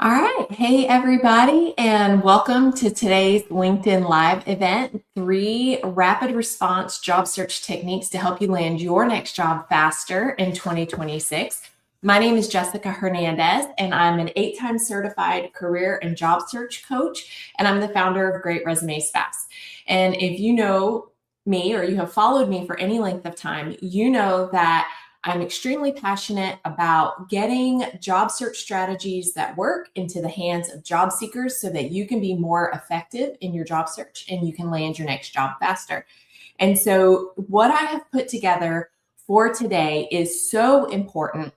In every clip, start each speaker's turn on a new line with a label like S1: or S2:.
S1: All right. Hey, everybody, and welcome to today's LinkedIn Live event. 3 rapid response job search techniques to help you land your next job faster in 2026. My name is Jessica Hernandez, and I'm an 8-time certified career and job search coach, and I'm the founder of Great Resumes Fast. And if you know me or you have followed me for any length of time, you know that I'm extremely passionate about getting job search strategies that work into the hands of job seekers so that you can be more effective in your job search and you can land your next job faster. And so, what I have put together for today is so important.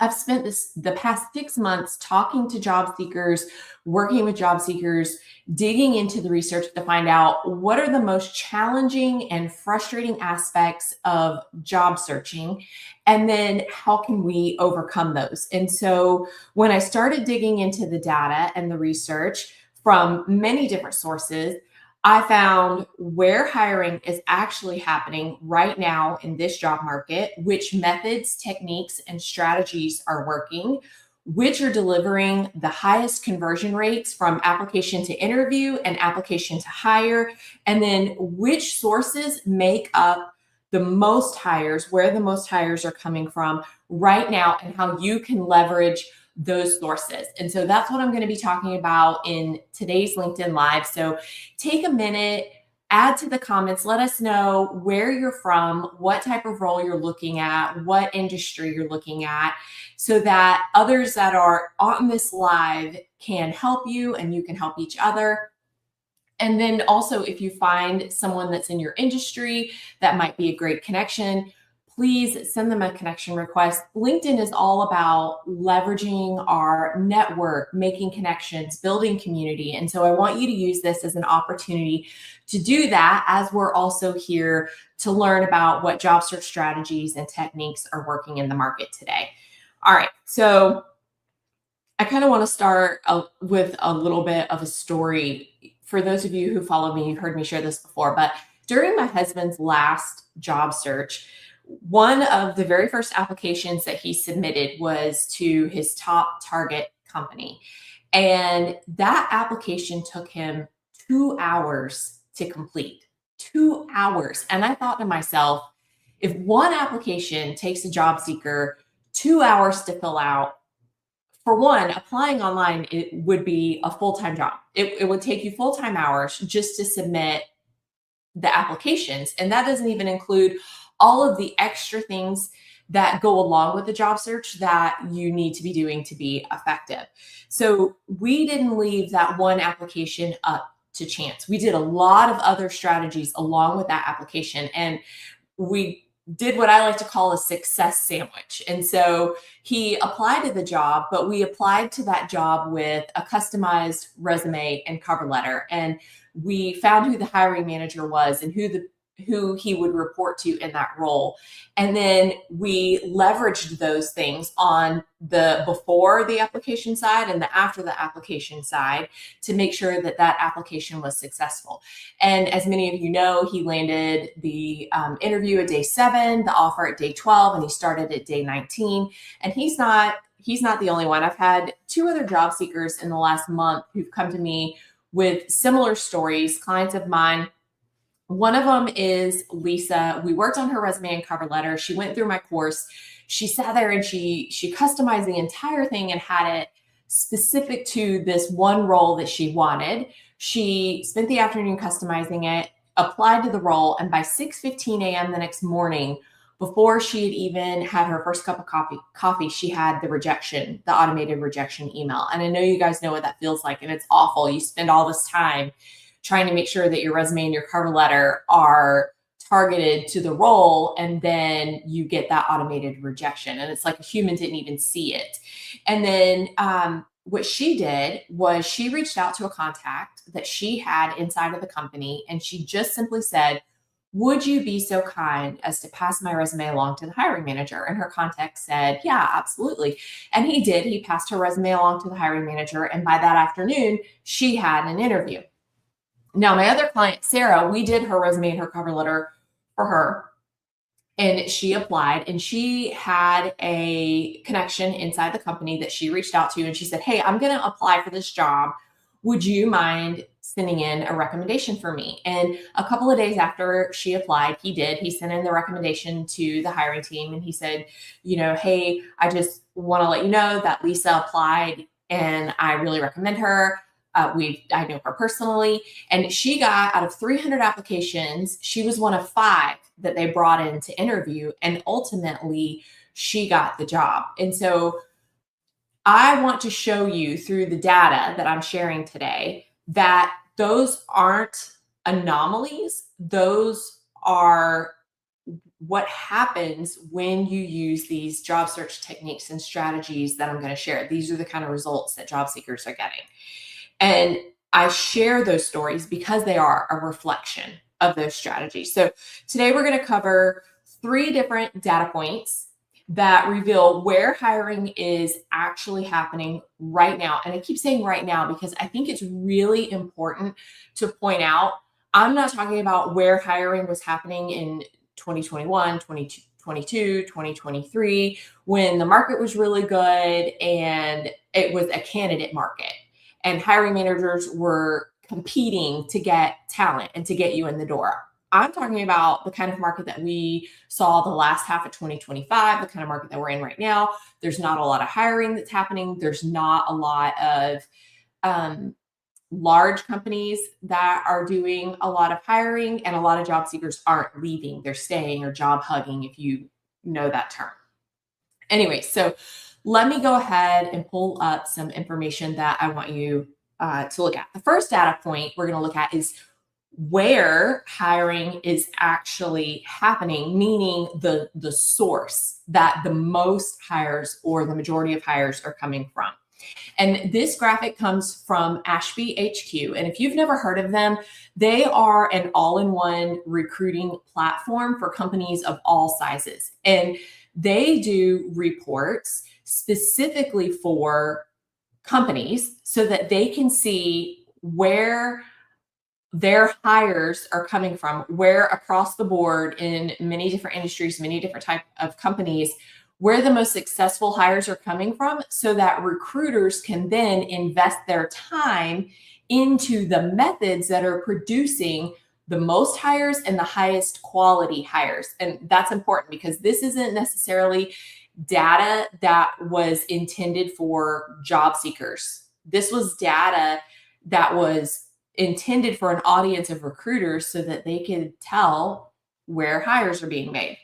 S1: I've spent the past 6 months talking to job seekers, working with job seekers, digging into the research to find out what are the most challenging and frustrating aspects of job searching, and then how can we overcome those. And so when I started digging into the data and the research from many different sources, I found where hiring is actually happening right now in this job market, which methods, techniques, and strategies are working, which are delivering the highest conversion rates from application to interview and application to hire, and then which sources make up the most hires, where the most hires are coming from right now, and how you can leverage those sources. And so that's what I'm going to be talking about in today's LinkedIn Live. So take a minute, add to the comments, let us know where you're from, what type of role you're looking at, what industry you're looking at, so that others that are on this live can help you and you can help each other. And then also, if you find someone that's in your industry that might be a great connection, please send them a connection request. LinkedIn is all about leveraging our network, making connections, building community. And so I want you to use this as an opportunity to do that, as we're also here to learn about what job search strategies and techniques are working in the market today. All right. So I kind of want to start with a little bit of a story. For those of you who follow me, you've heard me share this before, but during my husband's last job search, one of the very first applications that he submitted was to his top target company. And that application took him 2 hours to complete. 2 hours. And I thought to myself, if one application takes a job seeker 2 hours to fill out, for one, applying online, it would be a full-time job. It would take you full-time hours just to submit the applications. And that doesn't even include all of the extra things that go along with the job search that you need to be doing to be effective. So we didn't leave that one application up to chance. We did a lot of other strategies along with that application. And we did what I like to call a success sandwich. And so he applied to the job, but we applied to that job with a customized resume and cover letter. And we found who the hiring manager was and who he would report to in that role. And then we leveraged those things on the before the application side and the after the application side to make sure that that application was successful. And as many of you know, he landed the interview at day 7, the offer at day 12, and he started at day 19. And he's not the only one. I've had 2 other job seekers in the last month who've come to me with similar stories, clients of mine. One of them is Lisa. We worked on her resume and cover letter. She went through my course. She sat there and she customized the entire thing and had it specific to this one role that she wanted. She spent the afternoon customizing it, applied to the role, and by 6:15 a.m. the next morning, before she had even had her first cup of coffee, she had the automated rejection email. And I know you guys know what that feels like, and it's awful. You spend all this time trying to make sure that your resume and your cover letter are targeted to the role, and then you get that automated rejection, and it's like a human didn't even see it. And then what she did was she reached out to a contact that she had inside of the company, and she just simply said, would you be so kind as to pass my resume along to the hiring manager? And her contact said, yeah, absolutely. And he did. He passed her resume along to the hiring manager, and by that afternoon she had an interview. Now, my other client, Sarah, we did her resume and her cover letter for her. and she applied, and she had a connection inside the company that she reached out to, and she said, "Hey, I'm going to apply for this job. Would you mind sending in a recommendation for me?" And a couple of days after she applied, he did. He sent in the recommendation to the hiring team, and he said, "Hey, I just want to let you know that Lisa applied and I really recommend her. I know her personally, and she got, out of 300 applications, she was one of 5 that they brought in to interview, and ultimately she got the job." And so I want to show you through the data that I'm sharing today that those aren't anomalies. Those are what happens when you use these job search techniques and strategies that I'm going to share. These are the kind of results that job seekers are getting. And I share those stories because they are a reflection of those strategies. So today we're going to cover 3 different data points that reveal where hiring is actually happening right now. And I keep saying right now because I think it's really important to point out, I'm not talking about where hiring was happening in 2021, 2022, 2023, when the market was really good and it was a candidate market and hiring managers were competing to get talent and to get you in the door. I'm talking about the kind of market that we saw the last half of 2025, the kind of market that we're in right now. There's not a lot of hiring that's happening. There's not a lot of large companies that are doing a lot of hiring, and a lot of job seekers aren't leaving. They're staying or job hugging, if you know that term. Anyway, so let me go ahead and pull up some information that I want you to look at. The first data point we're going to look at is where hiring is actually happening, meaning the source that the most hires or the majority of hires are coming from. And this graphic comes from Ashby HQ. And if you've never heard of them, they are an all-in-one recruiting platform for companies of all sizes. And they do reports specifically for companies so that they can see where their hires are coming from, where across the board in many different industries, many different type of companies, where the most successful hires are coming from, so that recruiters can then invest their time into the methods that are producing the most hires and the highest quality hires. And that's important because this isn't necessarily data that was intended for job seekers. This was data that was intended for an audience of recruiters so that they could tell where hires are being made.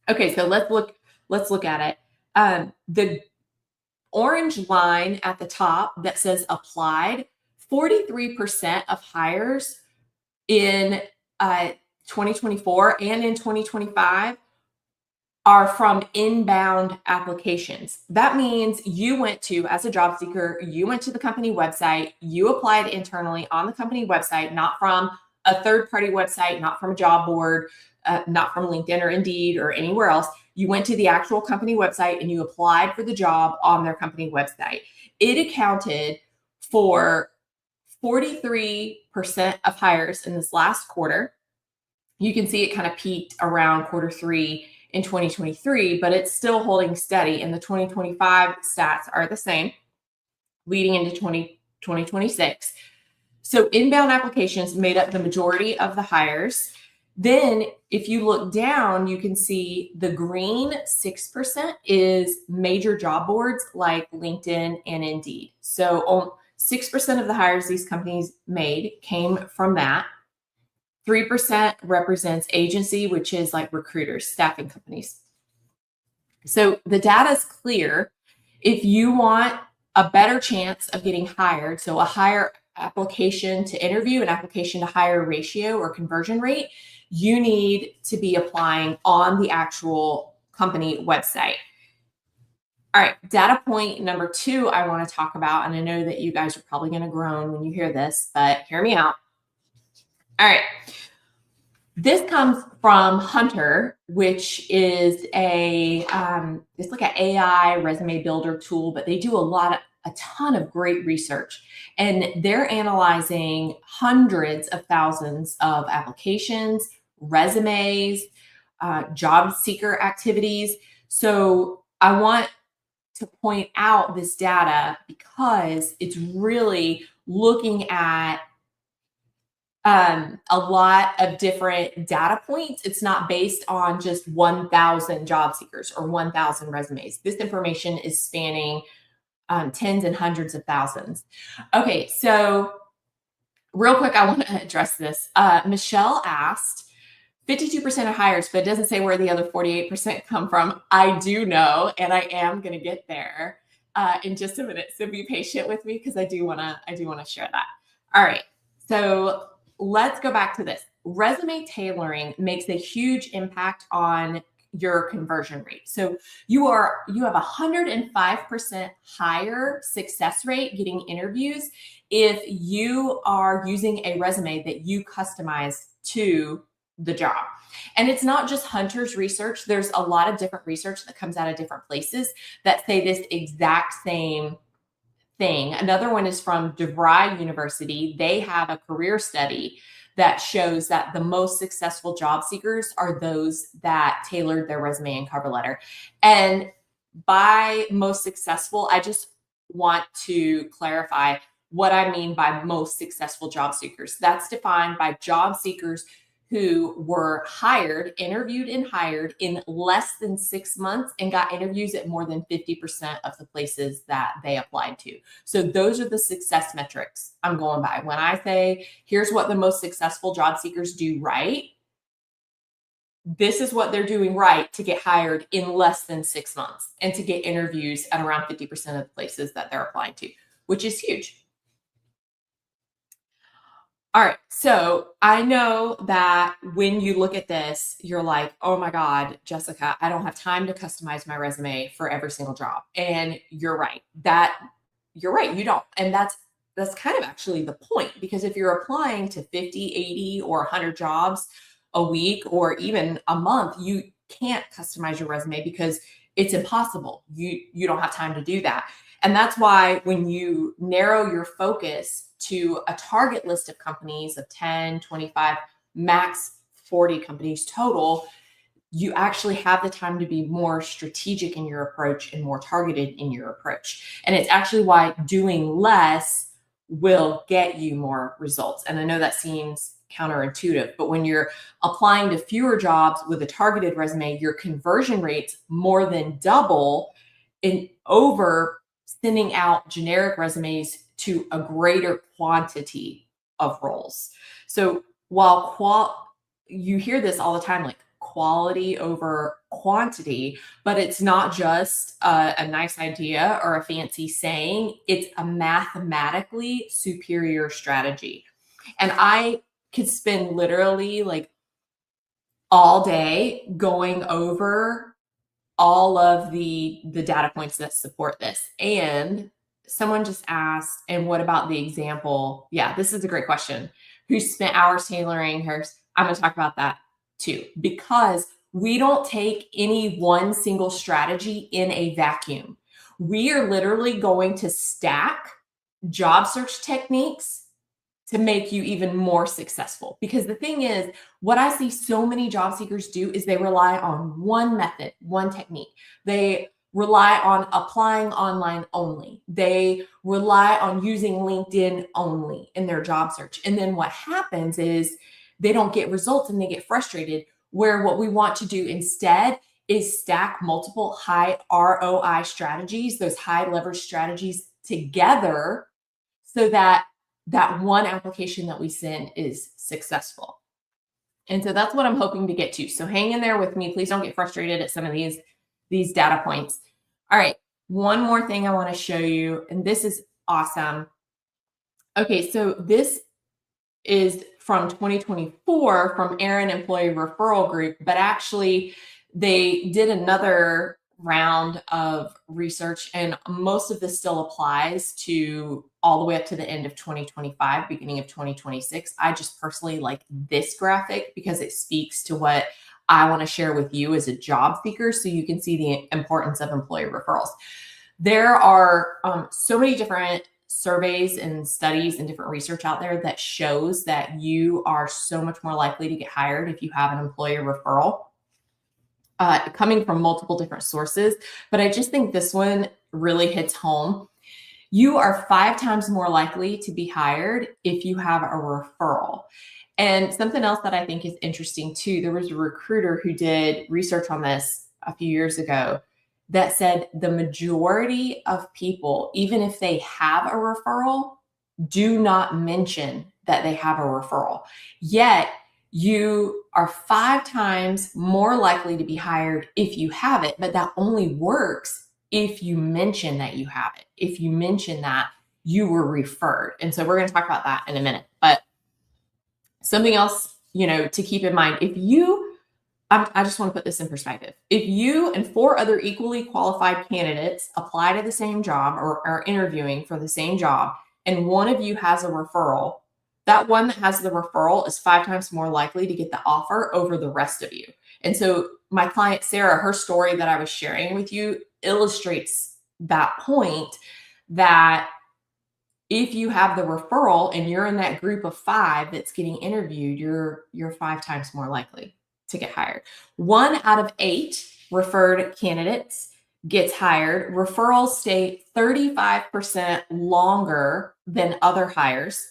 S1: Okay, so let's look at it. The orange line at the top that says applied, 43% of hires in 2024 and in 2025 are from inbound applications. That means you went to, as a job seeker, you went to the company website, you applied internally on the company website, not from a third-party website, not from a job board, not from LinkedIn or Indeed or anywhere else. You went to the actual company website and you applied for the job on their company website. It accounted for 43% of hires in this last quarter. You can see it kind of peaked around Q3 in 2023, but it's still holding steady. And the 2025 stats are the same leading into 2026. So inbound applications made up the majority of the hires. Then if you look down, you can see the green 6% is major job boards like LinkedIn and Indeed. So 6% of the hires these companies made came from that. 3% represents agency, which is like recruiters, staffing companies. So the data is clear. If you want a better chance of getting hired, so a higher application to interview, an application to hire ratio or conversion rate, you need to be applying on the actual company website. All right, data point number 2 I want to talk about, and I know that you guys are probably going to groan when you hear this, but hear me out. All right. This comes from Hunter, which is it's like an AI resume builder tool, but they do a ton of great research, and they're analyzing hundreds of thousands of applications, resumes, job seeker activities. So I want to point out this data because it's really looking at a lot of different data points. It's not based on just 1,000 job seekers or 1,000 resumes. This information is spanning tens and hundreds of thousands. Okay, so real quick, I want to address this. Michelle asked, 52% of hires, but it doesn't say where the other 48% come from. I do know, and I am going to get there in just a minute. So be patient with me because I do want to share that. All right. So let's go back to this. Resume tailoring makes a huge impact on your conversion rate. So you have 105% higher success rate getting interviews if you are using a resume that you customize to the job. And it's not just Hunter's research. There's a lot of different research that comes out of different places that say this exact same thing. Another one is from DeVry University. They have a career study that shows that the most successful job seekers are those that tailored their resume and cover letter. And by most successful, I just want to clarify what I mean by most successful job seekers. That's defined by job seekers who were interviewed and hired in less than 6 months and got interviews at more than 50% of the places that they applied to. So those are the success metrics I'm going by. When I say, here's what the most successful job seekers do right, this is what they're doing right to get hired in less than 6 months and to get interviews at around 50% of the places that they're applying to, which is huge. All right. So I know that when you look at this, you're like, oh my God, Jessica, I don't have time to customize my resume for every single job. And you're right. You're right. You don't. And that's kind of actually the point, because if you're applying to 50, 80, or 100 jobs a week or even a month, you can't customize your resume because it's impossible. You don't have time to do that. And that's why when you narrow your focus to a target list of companies of 10, 25, max 40 companies total, you actually have the time to be more strategic in your approach and more targeted in your approach. And it's actually why doing less will get you more results. And I know that seems counterintuitive, but when you're applying to fewer jobs with a targeted resume, your conversion rates more than double over sending out generic resumes to a greater quantity of roles. So while you hear this all the time, like quality over quantity, but it's not just a nice idea or a fancy saying, it's a mathematically superior strategy. And I could spend literally like all day going over all of the data points that support this. And someone just asked, and what about the example? Yeah, this is a great question. Who spent hours tailoring hers? I'm going to talk about that too, because we don't take any one single strategy in a vacuum. We are literally going to stack job search techniques to make you even more successful. Because the thing is, what I see so many job seekers do is they rely on one method, one technique. They rely on applying online only. They rely on using LinkedIn only in their job search. And then what happens is they don't get results and they get frustrated, where what we want to do instead is stack multiple high ROI strategies, those high leverage strategies together, so that one application that we send is successful. And so that's what I'm hoping to get to. So hang in there with me. Please don't get frustrated at some of these data points. All right. One more thing I want to show you, and this is awesome. Okay. So this is from 2024 from Aaron Employee Referral Group, but actually they did another round of research, and most of this still applies to all the way up to the end of 2025, beginning of 2026. I just personally like this graphic because it speaks to what I want to share with you as a job seeker, so you can see the importance of employee referrals. There are so many different surveys and studies and different research out there that shows that you are so much more likely to get hired if you have an employer referral. coming from multiple different sources, but I just think this one really hits home. You are 5 times more likely to be hired if you have a referral. And something else that I think is interesting too, there was a recruiter who did research on this a few years ago that said the majority of people, even if they have a referral, do not mention that they have a referral. Yet you are 5 times more likely to be hired if you have it, but that only works if you mention that you have it, if you mention that you were referred. And so we're going to talk about that in a minute. But something else, to keep in mind, I just want to put this in perspective. If you and 4 other equally qualified candidates apply to the same job or are interviewing for the same job, and one of you has a referral, that one that has the referral is 5 times more likely to get the offer over the rest of you. And so my client, Sarah, her story that I was sharing with you illustrates that point, that if you have the referral and you're in that group of 5 that's getting interviewed, you're 5 times more likely to get hired. 1 out of 8 referred candidates gets hired. Referrals stay 35% longer than other hires.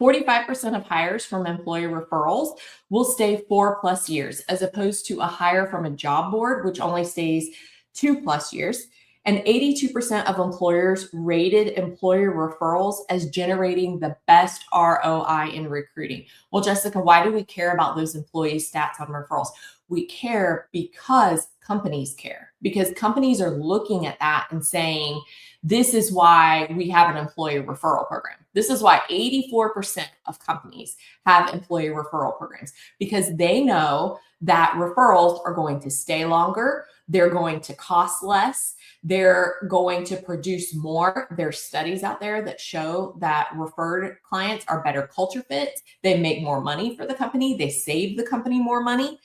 S1: 45% of hires from employer referrals will stay 4+ years, as opposed to a hire from a job board, which only stays 2+ years. And 82% of employers rated employer referrals as generating the best ROI in recruiting. Well, Jessica, why do we care about those employee stats on referrals? We care because companies care, because companies are looking at that and saying, this is why we have an employee referral program. This is why 84% of companies have employee referral programs, because they know that referrals are going to stay longer. They're going to cost less. They're going to produce more. There's studies out there that show that referred clients are better culture fits. They make more money for the company. They save the company more money.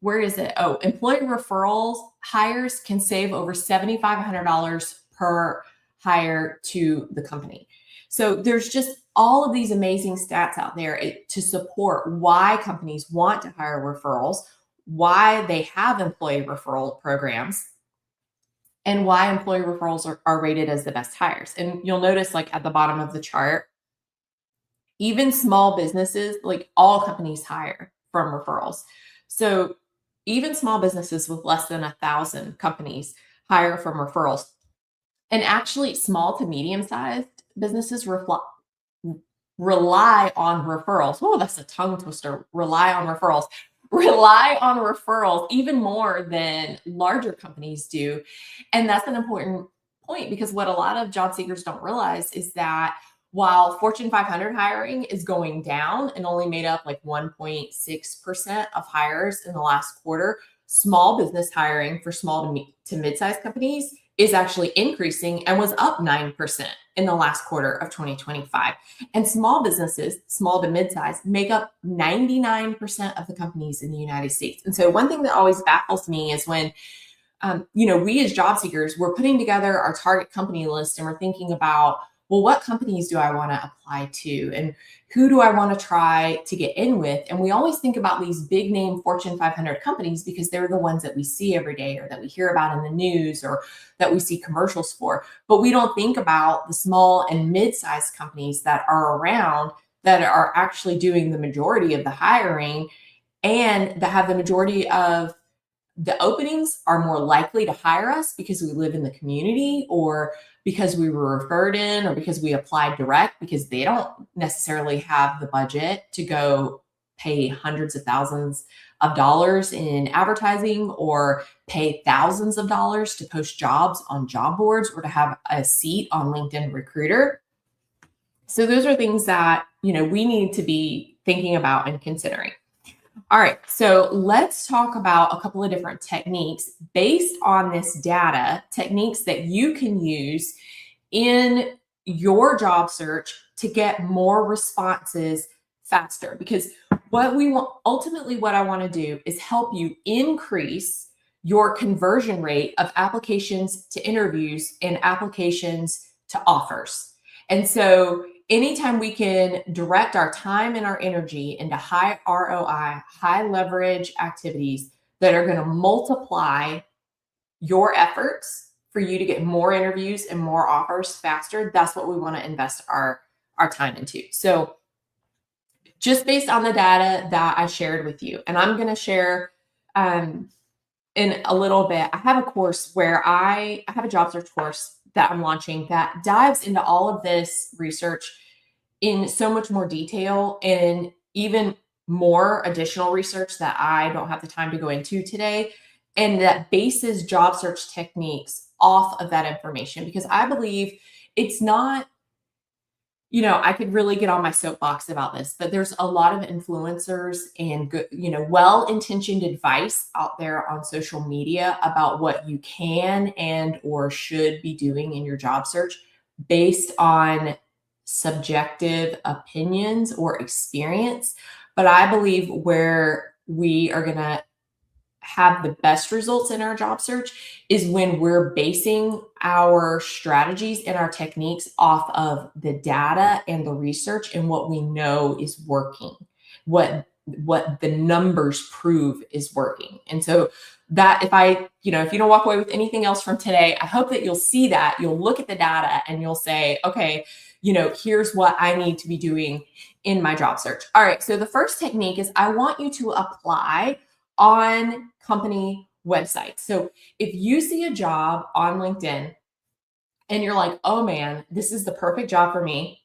S1: Where is it? Oh, employee referrals hires can save over $7,500 per hire to the company. So there's just all of these amazing stats out there to support why companies want to hire referrals, why they have employee referral programs, and why employee referrals are rated as the best hires. And you'll notice, like at the bottom of the chart, even small businesses, like all companies hire from referrals. So even small businesses with less than 1,000 companies hire from referrals. And actually, small to medium-sized businesses rely on referrals. Oh, that's a tongue twister. Rely on referrals even more than larger companies do. And that's an important point, because what a lot of job seekers don't realize is that while Fortune 500 hiring is going down and only made up like 1.6% of hires in the last quarter, small business hiring for small to mid-sized companies is actually increasing and was up 9% in the last quarter of 2025. And small businesses, small to mid-size, make up 99% of the companies in the United States. And so one thing that always baffles me is when, we as job seekers, we're putting together our target company list and we're thinking about, well, what companies do I want to apply to? And who do I want to try to get in with? And we always think about these big name Fortune 500 companies because they're the ones that we see every day, or that we hear about in the news, or that we see commercials for. But we don't think about the small and mid-sized companies that are around, that are actually doing the majority of the hiring, and that have the majority of the openings, are more likely to hire us because we live in the community, or because we were referred in, or because we applied direct, because they don't necessarily have the budget to go pay hundreds of thousands of dollars in advertising, or pay thousands of dollars to post jobs on job boards, or to have a seat on LinkedIn Recruiter. So those are things that, we need to be thinking about and considering. All right, so let's talk about a couple of different techniques based on this data, techniques that you can use in your job search to get more responses faster. Because what I want to do is help you increase your conversion rate of applications to interviews and applications to offers. And so anytime we can direct our time and our energy into high ROI, high leverage activities that are going to multiply your efforts for you to get more interviews and more offers faster, that's what we want to invest our time into. So just based on the data that I shared with you, and I'm going to share in a little bit, I have a course where I have a job search course that I'm launching that dives into all of this research in so much more detail and even more additional research that I don't have the time to go into today, and that bases job search techniques off of that information, because I believe it's not, I could really get on my soapbox about this, but there's a lot of influencers and good, well-intentioned advice out there on social media about what you can and or should be doing in your job search based on subjective opinions or experience. But I believe where we are going to have the best results in our job search is when we're basing our strategies and our techniques off of the data and the research and what we know is working, what the numbers prove is working. And so that if you don't walk away with anything else from today, I hope that you'll see that, you'll look at the data and you'll say, okay, here's what I need to be doing in my job search. All right. So the first technique is I want you to apply on company websites. So if you see a job on LinkedIn and you're like, oh man, this is the perfect job for me,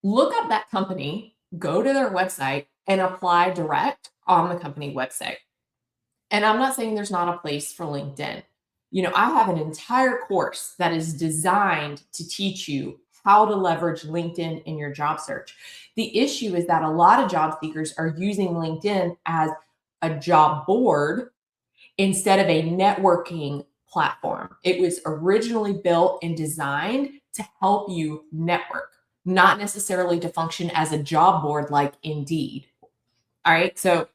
S1: look up that company, go to their website and apply direct on the company website. And I'm not saying there's not a place for LinkedIn. I have an entire course that is designed to teach you how to leverage LinkedIn in your job search. The issue is that a lot of job seekers are using LinkedIn as a job board instead of a networking platform. It was originally built and designed to help you network, not necessarily to function as a job board like Indeed. All right. So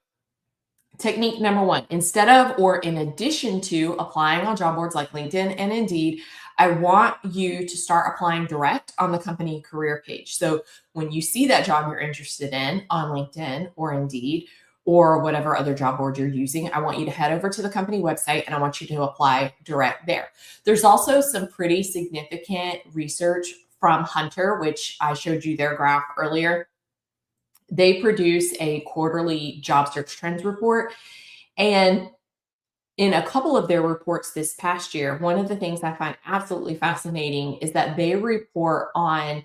S1: technique number one, instead of or in addition to applying on job boards like LinkedIn and Indeed, I want you to start applying direct on the company career page. So when you see that job you're interested in on LinkedIn or Indeed or whatever other job board you're using, I want you to head over to the company website and I want you to apply direct there. There's also some pretty significant research from Hunter, which I showed you their graph earlier. They produce a quarterly job search trends report. And in a couple of their reports this past year, one of the things I find absolutely fascinating is that they report on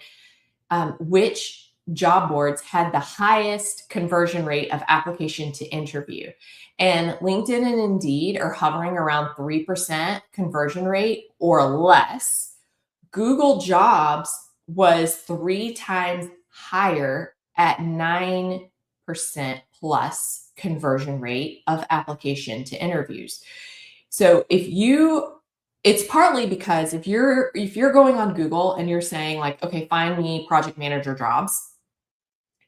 S1: which job boards had the highest conversion rate of application to interview. And LinkedIn and Indeed are hovering around 3% conversion rate or less. Google Jobs was 3 times higher at 9% plus conversion rate of application to interviews. So it's partly because if you're going on Google and you're saying like, okay, find me project manager jobs,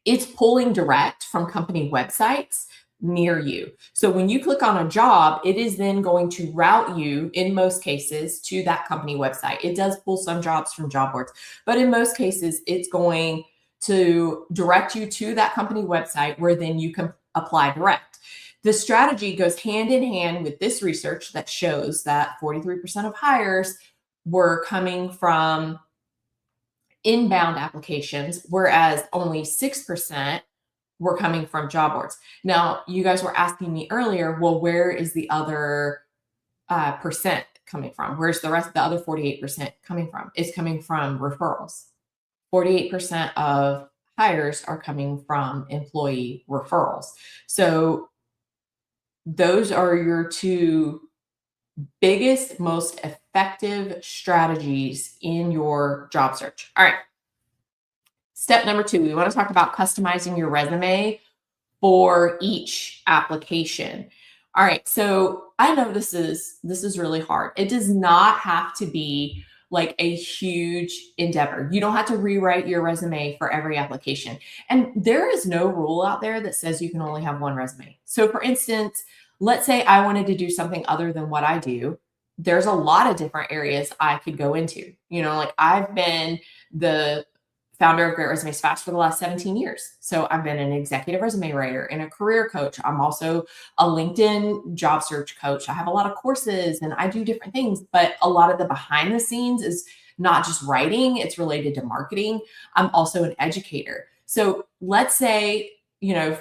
S1: it's pulling direct from company websites near you. So when you click on a job, it is then going to route you in most cases to that company website. It does pull some jobs from job boards, but in most cases it's going to direct you to that company website where then you can apply direct. The strategy goes hand in hand with this research that shows that 43% of hires were coming from inbound applications, whereas only 6% were coming from job boards. Now, you guys were asking me earlier, well, where is the other percent coming from? Where's the rest, the other 48% coming from? It's coming from referrals. 48% of hires are coming from employee referrals. So those are your two biggest, most effective strategies in your job search. All right. Step number 2, we want to talk about customizing your resume for each application. All right. So I know this is really hard. It does not have to be like a huge endeavor. You don't have to rewrite your resume for every application. And there is no rule out there that says you can only have one resume. So for instance, let's say I wanted to do something other than what I do. there's a lot of different areas I could go into. Like I've been the founder of Great Resumes Fast for the last 17 years. So I've been an executive resume writer and a career coach. I'm also a LinkedIn job search coach. I have a lot of courses and I do different things, but a lot of the behind the scenes is not just writing, it's related to marketing. I'm also an educator. So let's say,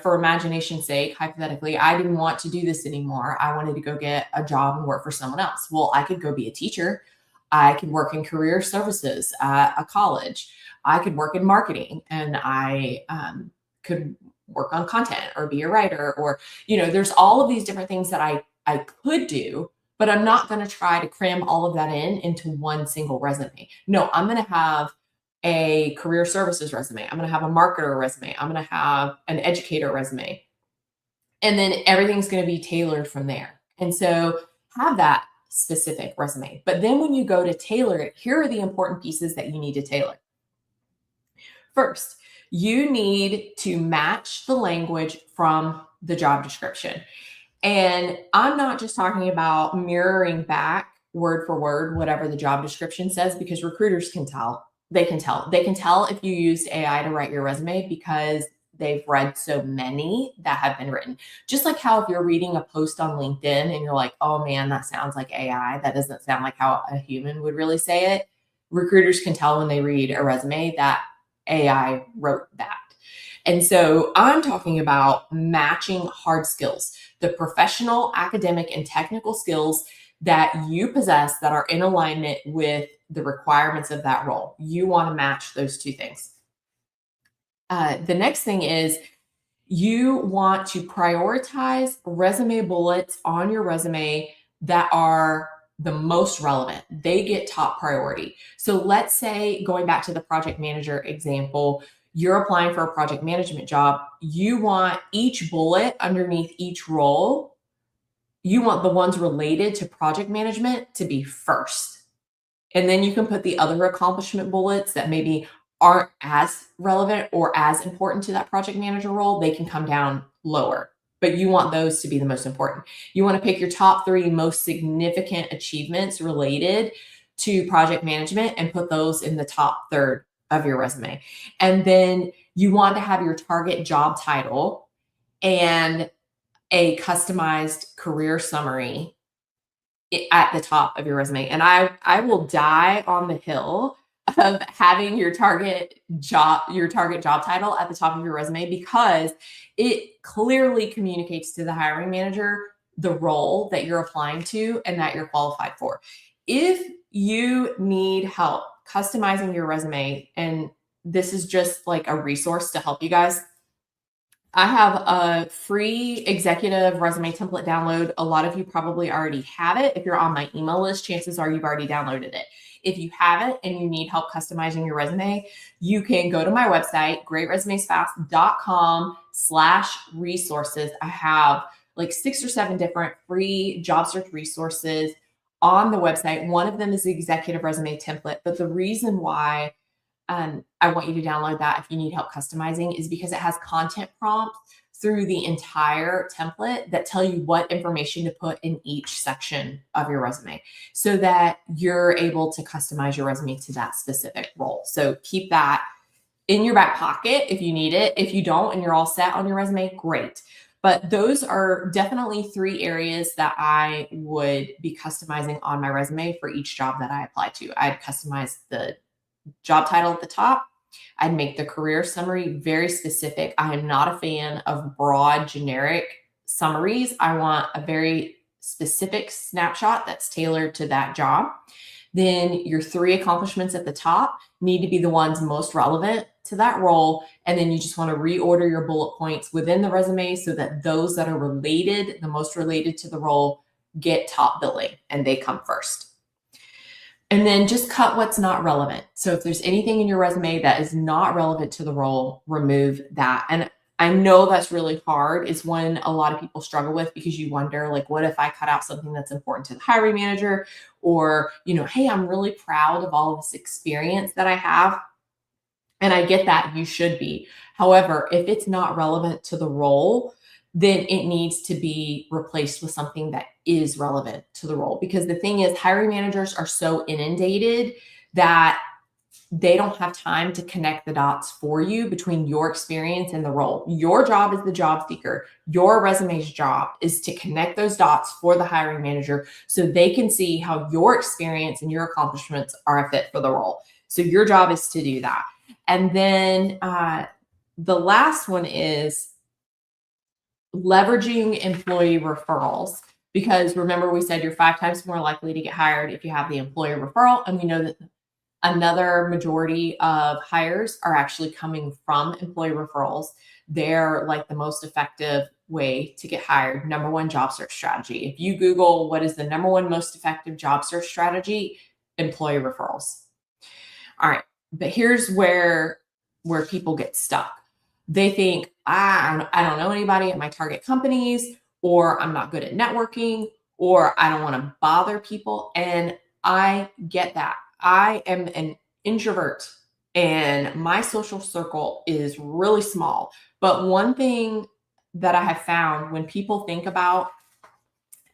S1: for imagination's sake, hypothetically, I didn't want to do this anymore. I wanted to go get a job and work for someone else. Well, I could go be a teacher. I could work in career services at a college. I could work in marketing and I could work on content or be a writer or, there's all of these different things that I could do, but I'm not going to try to cram all of that into one single resume. No, I'm going to have a career services resume. I'm going to have a marketer resume. I'm going to have an educator resume. And then everything's going to be tailored from there. And so have that specific resume. But then when you go to tailor it, here are the important pieces that you need to tailor. First, you need to match the language from the job description. And I'm not just talking about mirroring back word for word whatever the job description says, because recruiters can tell. They can tell. They can tell if you used AI to write your resume because they've read so many that have been written. Just like how if you're reading a post on LinkedIn and you're like, oh man, that sounds like AI. That doesn't sound like how a human would really say it. Recruiters can tell when they read a resume that AI wrote that. And so I'm talking about matching hard skills, the professional, academic, and technical skills that you possess that are in alignment with the requirements of that role. You want to match those two things. The next thing is you want to prioritize resume bullets on your resume that are the most relevant. They get top priority. So let's say, going back to the project manager example, you're applying for a project management job. You want each bullet underneath each role, you want the ones related to project management to be first. And then you can put the other accomplishment bullets that maybe aren't as relevant or as important to that project manager role. They can come down lower, but you want those to be the most important. You want to pick your top 3 most significant achievements related to project management and put those in the top third of your resume. And then you want to have your target job title and a customized career summary at the top of your resume. And I will die on the hill of having your target job title at the top of your resume, because it clearly communicates to the hiring manager the role that you're applying to and that you're qualified for. If you need help customizing your resume, and this is just like a resource to help you guys, I have a free executive resume template download. A lot of you probably already have it. If you're on my email list, chances are you've already downloaded it. If you haven't and you need help customizing your resume, you can go to my website, greatresumesfast.com/resources. I have like 6 or 7 different free job search resources on the website. One of them is the executive resume template, but the reason why I want you to download that if you need help customizing is because it has content prompts through the entire template that tell you what information to put in each section of your resume so that you're able to customize your resume to that specific role. So keep that in your back pocket if you need it. If you don't and you're all set on your resume, great. But those are definitely 3 areas that I would be customizing on my resume for each job that I apply to. I'd customize the job title at the top. I'd make the career summary very specific. I am not a fan of broad, generic summaries. I want a very specific snapshot that's tailored to that job. Then your 3 accomplishments at the top need to be the ones most relevant to that role. And then you just want to reorder your bullet points within the resume so that those that are related, the most related to the role, get top billing and they come first. And then just cut what's not relevant. So if there's anything in your resume that is not relevant to the role, remove that. And I know that's really hard. It's one a lot of people struggle with, because you wonder, like, what if I cut out something that's important to the hiring manager? Or, hey, I'm really proud of all of this experience that I have. And I get that, you should be. However, if it's not relevant to the role, then it needs to be replaced with something that is relevant to the role. Because the thing is, hiring managers are so inundated that they don't have time to connect the dots for you between your experience and the role. Your job as the job seeker, your resume's job is to connect those dots for the hiring manager so they can see how your experience and your accomplishments are a fit for the role. So your job is to do that. And then the last one is leveraging employee referrals. Because remember, we said you're 5 times more likely to get hired if you have the employee referral. And we know that another majority of hires are actually coming from employee referrals. They're like the most effective way to get hired. Number one job search strategy. If you Google what is the number one most effective job search strategy, employee referrals. All right, but here's where people get stuck. They think, I don't know anybody at my target companies, or I'm not good at networking, or I don't want to bother people. And I get that. I am an introvert and my social circle is really small. But one thing that I have found when people think about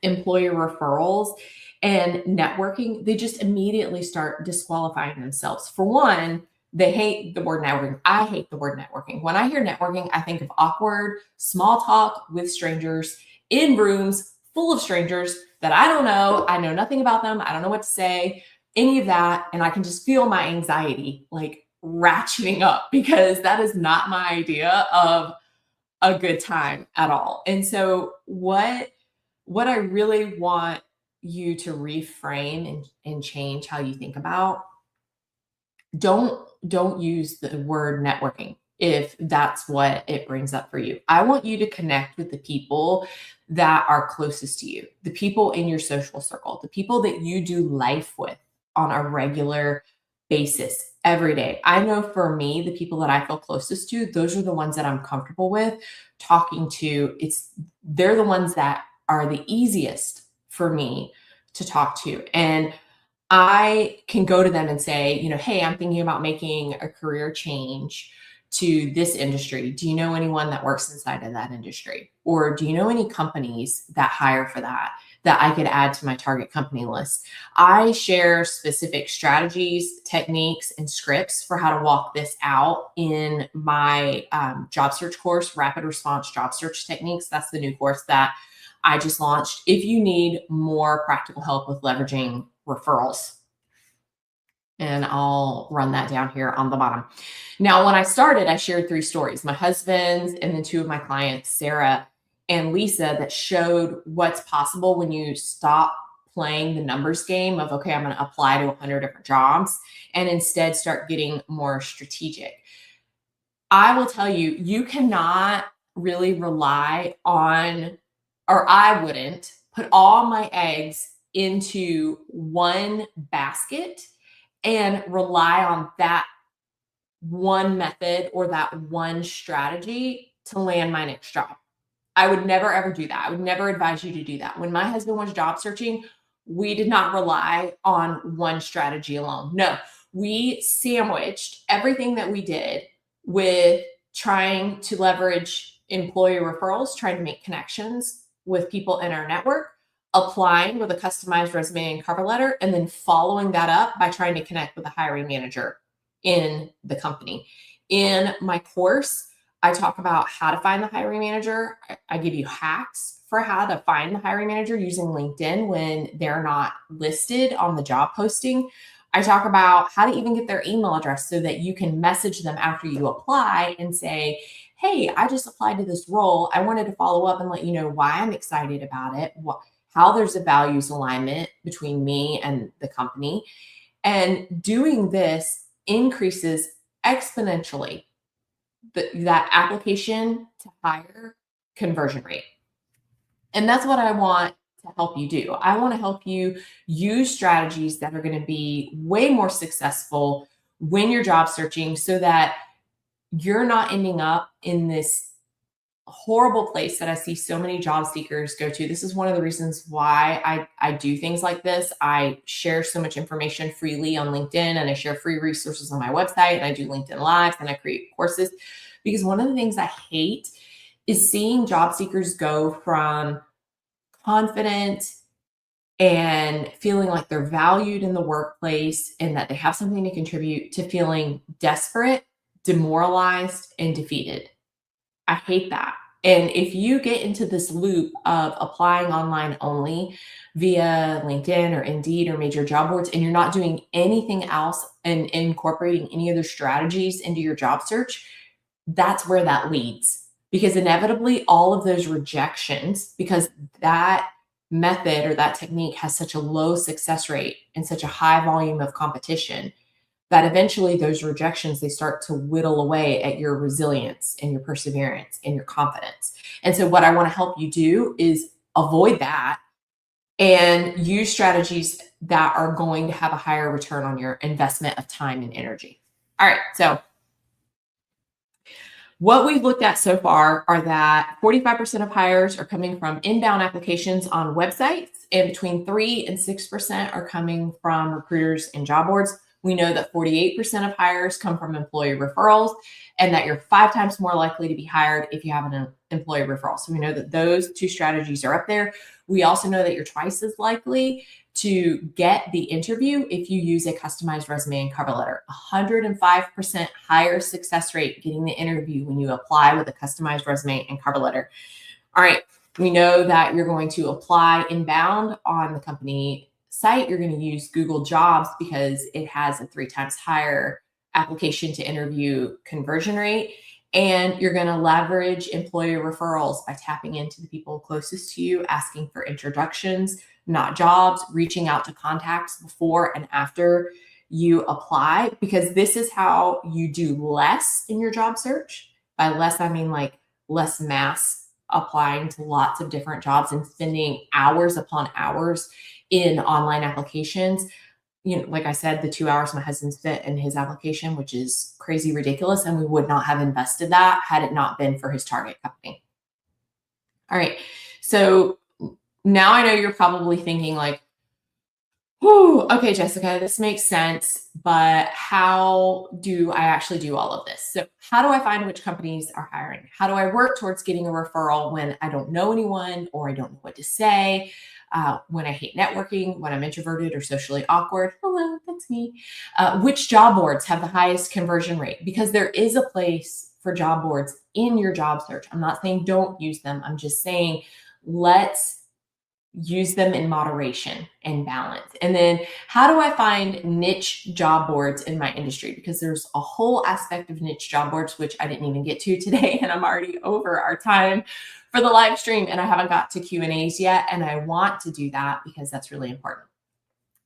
S1: employer referrals and networking, they just immediately start disqualifying themselves. For one, they hate the word networking. I hate the word networking. When I hear networking, I think of awkward, small talk with strangers in rooms full of strangers that I don't know. I know nothing about them. I don't know what to say, any of that. And I can just feel my anxiety like ratcheting up because that is not my idea of a good time at all. And so what I really want you to reframe and change how you think about, don't use the word networking if that's what it brings up for you. I want you to connect with the people that are closest to you, the people in your social circle, the people that you do life with on a regular basis every day. I know for me, the people that I feel closest to, those are the ones that I'm comfortable with talking to. They're the ones that are the easiest for me to talk to. And I can go to them and say, hey, I'm thinking about making a career change to this industry. Do you know anyone that works inside of that industry? Or do you know any companies that hire for that I could add to my target company list? I share specific strategies, techniques, and scripts for how to walk this out in my job search course, Rapid Response Job Search Techniques. That's the new course that I just launched. If you need more practical help with leveraging referrals, and I'll run that down here on the bottom. Now, when I started, I shared 3 stories, my husband's and then 2 of my clients, Sarah and Lisa, that showed what's possible when you stop playing the numbers game of, okay, I'm going to apply to 100 different jobs and instead start getting more strategic. I will tell you, you cannot really rely on, or I wouldn't put all my eggs into one basket and rely on that one method or that one strategy to land my next job. I would never, ever do that. I would never advise you to do that. When my husband was job searching, we did not rely on one strategy alone. No, we sandwiched everything that we did with trying to leverage employee referrals, trying to make connections with people in our network, applying with a customized resume and cover letter, and then following that up by trying to connect with a hiring manager in the company. In my course, I talk about how to find the hiring manager. I give you hacks for how to find the hiring manager using LinkedIn when they're not listed on the job posting. I talk about how to even get their email address so that you can message them after you apply and say, hey, I just applied to this role. I wanted to follow up and let you know why I'm excited about it, how there's a values alignment between me and the company. And doing this increases exponentially that application to hire conversion rate. And that's what I want to help you do. I want to help you use strategies that are going to be way more successful when you're job searching so that you're not ending up in this horrible place that I see so many job seekers go to. This is one of the reasons why I do things like this. I share so much information freely on LinkedIn, and I share free resources on my website, and I do LinkedIn Lives, and I create courses, because one of the things I hate is seeing job seekers go from confident and feeling like they're valued in the workplace and that they have something to contribute to feeling desperate, demoralized, and defeated. I hate that. And if you get into this loop of applying online only via LinkedIn or Indeed or major job boards, and you're not doing anything else and incorporating any other strategies into your job search, that's where that leads. Because inevitably, all of those rejections, because that method or that technique has such a low success rate and such a high volume of competition, that eventually those rejections, they start to whittle away at your resilience and your perseverance and your confidence. And so what I want to help you do is avoid that and use strategies that are going to have a higher return on your investment of time and energy. All right, so what we've looked at so far are that 45% of hires are coming from inbound applications on websites, and between 3 and 6% are coming from recruiters and job boards. We know that 48% of hires come from employee referrals, and that you're 5 times more likely to be hired if you have an employee referral. So we know that those two strategies are up there. We also know that you're twice as likely to get the interview if you use a customized resume and cover letter. 105% higher success rate getting the interview when you apply with a customized resume and cover letter. All right, we know that you're going to apply inbound on the company site. You're going to use Google Jobs because it has a 3 times higher application to interview conversion rate. And you're going to leverage employee referrals by tapping into the people closest to you, asking for introductions, not jobs, reaching out to contacts before and after you apply, because this is how you do less in your job search. By less, I mean like less mass applying to lots of different jobs and spending hours upon hours in online applications. You know, like I said, the 2 hours my husband spent in his application, which is crazy ridiculous, and we would not have invested that had it not been for his target company. All right. So now I know you're probably thinking like, whew, okay, Jessica, this makes sense, but how do I actually do all of this? So how do I find which companies are hiring? How do I work towards getting a referral when I don't know anyone or I don't know what to say? When I hate networking, when I'm introverted or socially awkward? Hello, that's me. Which job boards have the highest conversion rate? Because there is a place for job boards in your job search. I'm not saying don't use them. I'm just saying let's use them in moderation and balance. And then how do I find niche job boards in my industry? Because there's a whole aspect of niche job boards, which I didn't even get to today. And I'm already over our time for the live stream and I haven't got to Q&As yet. And I want to do that because that's really important.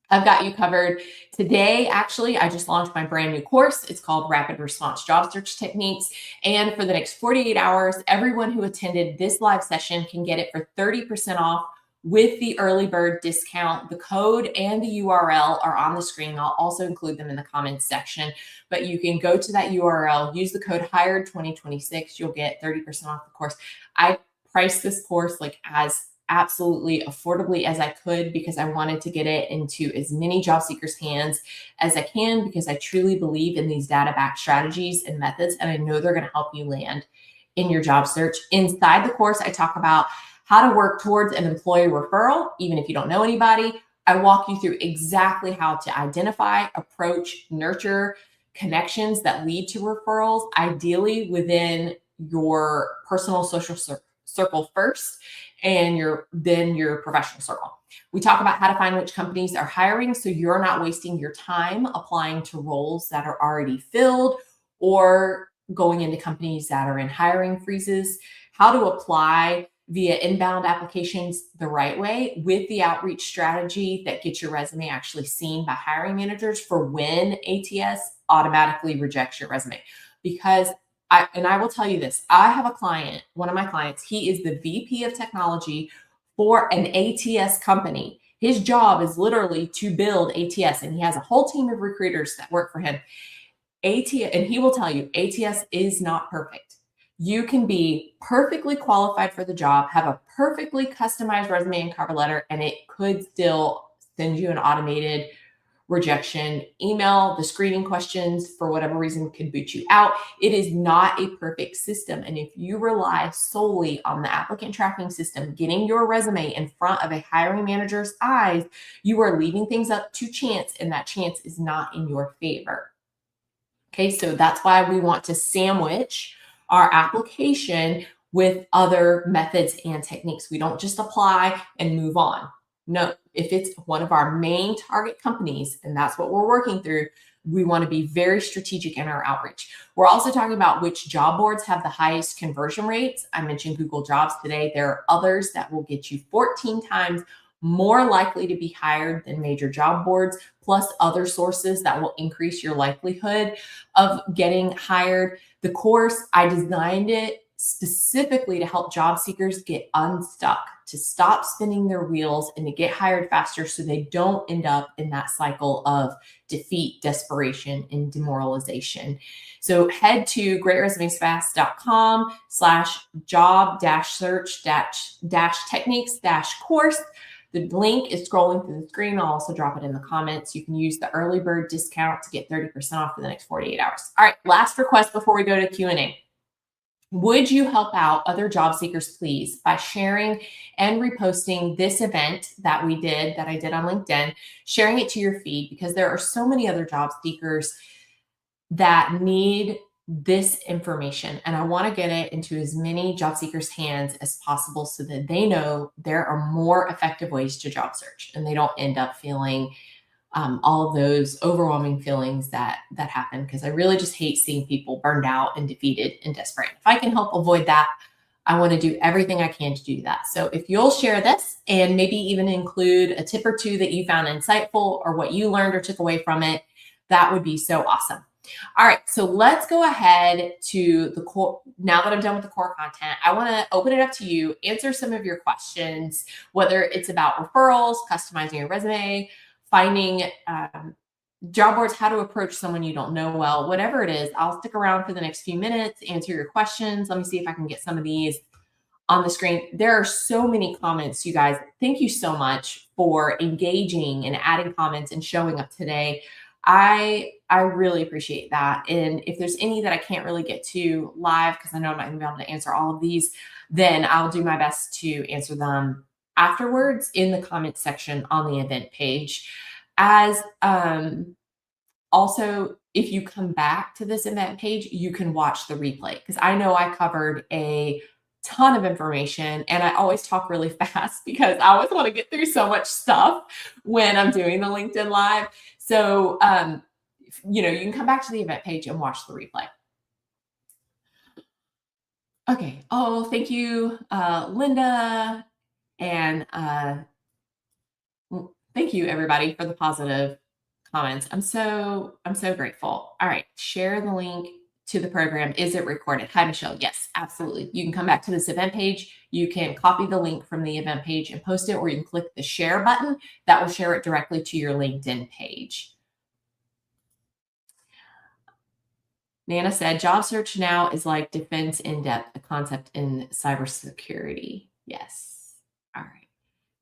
S1: I've got you covered today. Actually, I just launched my brand new course. It's called Rapid Response Job Search Techniques. And for the next 48 hours, everyone who attended this live session can get it for 30% off with the early bird discount. The code and the URL are on the screen. I'll also include them in the comments section, but you can go to that URL, use the code HIRED2026. You'll get 30% off the course. I priced this course like as absolutely affordably as I could because I wanted to get it into as many job seekers' hands as I can, because I truly believe in these data-backed strategies and methods, and I know they're going to help you land in your job search. Inside the course, I talk about how to work towards an employee referral, even if you don't know anybody. I walk you through exactly how to identify, approach, nurture connections that lead to referrals, ideally within your personal social circle first, and then your professional circle. We talk about how to find which companies are hiring so you're not wasting your time applying to roles that are already filled or going into companies that are in hiring freezes, how to apply via inbound applications the right way with the outreach strategy that gets your resume actually seen by hiring managers for when ATS automatically rejects your resume. Because I will tell you this, I have a client, one of my clients, he is the VP of technology for an ATS company. His job is literally to build ATS, and he has a whole team of recruiters that work for him. ATS, and he will tell you, ATS is not perfect. You can be perfectly qualified for the job, have a perfectly customized resume and cover letter, and it could still send you an automated rejection email. The screening questions, for whatever reason, could boot you out. It is not a perfect system. And if you rely solely on the applicant tracking system, getting your resume in front of a hiring manager's eyes, you are leaving things up to chance, and that chance is not in your favor. Okay, so that's why we want to sandwich our application with other methods and techniques. We don't just apply and move on. No, if it's one of our main target companies, and that's what we're working through, we want to be very strategic in our outreach. We're also talking about which job boards have the highest conversion rates. I mentioned Google Jobs today. There are others that will get you 14 times more likely to be hired than major job boards, plus other sources that will increase your likelihood of getting hired. The course, I designed it specifically to help job seekers get unstuck, to stop spinning their wheels and to get hired faster so they don't end up in that cycle of defeat, desperation, and demoralization. So head to greatresumesfast.com/job-search-techniques-course. The link is scrolling through the screen. I'll also drop it in the comments. You can use the early bird discount to get 30% off for the next 48 hours. All right, last request before we go to Q&A. Would you help out other job seekers, please, by sharing and reposting this event that I did on LinkedIn, sharing it to your feed, because there are so many other job seekers that need this information. And I want to get it into as many job seekers' hands as possible so that they know there are more effective ways to job search and they don't end up feeling all of those overwhelming feelings that happen, because I really just hate seeing people burned out and defeated and desperate. If I can help avoid that, I want to do everything I can to do that. So if you'll share this and maybe even include a tip or two that you found insightful or what you learned or took away from it, that would be so awesome. All right, so let's go ahead to the core. Now that I'm done with the core content, I want to open it up to you, answer some of your questions, whether it's about referrals, customizing your resume, finding job boards, how to approach someone you don't know well, whatever it is. I'll stick around for the next few minutes, answer your questions. Let me see if I can get some of these on the screen. There are so many comments, you guys. Thank you so much for engaging and adding comments and showing up today. I really appreciate that. And if there's any that I can't really get to live, because I know I'm not going to be able to answer all of these, then I'll do my best to answer them afterwards in the comment section on the event page. As also, if you come back to this event page, you can watch the replay, because I know I covered a ton of information and I always talk really fast because I always want to get through so much stuff when I'm doing the LinkedIn Live. So, you can come back to the event page and watch the replay. Okay. Oh, thank you, Linda. And thank you, everybody, for the positive comments. I'm so grateful. All right. Share the link to the program. Is it recorded? Hi, Michelle. Yes, absolutely. You can come back to this event page. You can copy the link from the event page and post it, or you can click the share button. That will share it directly to your LinkedIn page. Nana said, job search now is like defense in depth, a concept in cybersecurity. Yes. All right.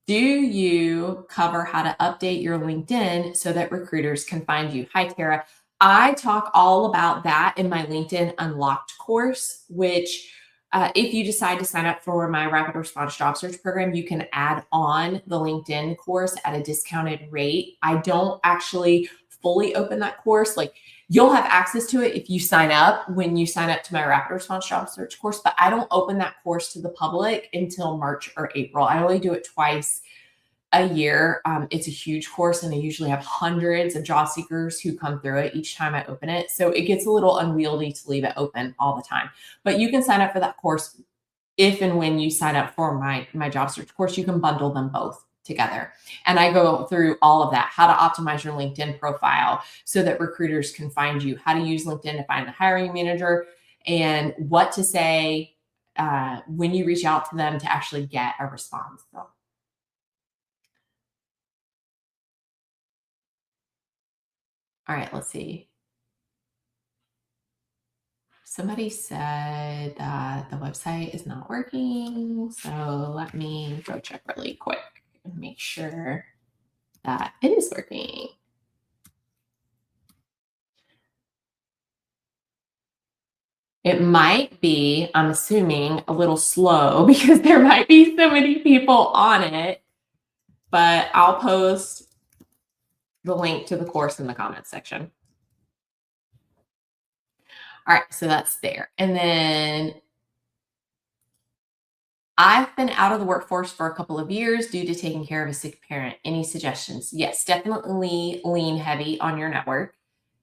S1: Do you cover how to update your LinkedIn so that recruiters can find you? Hi, Tara. I talk all about that in my LinkedIn Unlocked course, which if you decide to sign up for my rapid response job search program, you can add on the LinkedIn course at a discounted rate. I don't actually fully open that course. Like, you'll have access to it if you sign up, when you sign up to my rapid response job search course, but I don't open that course to the public until March or April. I only do it twice a year. It's a huge course, and I usually have hundreds of job seekers who come through it each time I open it. So it gets a little unwieldy to leave it open all the time. But you can sign up for that course if and when you sign up for my job search course. You can bundle them both together. And I go through all of that, how to optimize your LinkedIn profile so that recruiters can find you, how to use LinkedIn to find the hiring manager, and what to say when you reach out to them to actually get a response. So. All right, let's see. Somebody said that the website is not working. So let me go check really quick and make sure that it is working. It might be, I'm assuming, a little slow because there might be so many people on it, but I'll post the link to the course in the comments section. All right, so that's there. And then I've been out of the workforce for a couple of years due to taking care of a sick parent. Any suggestions? Yes, definitely lean heavy on your network,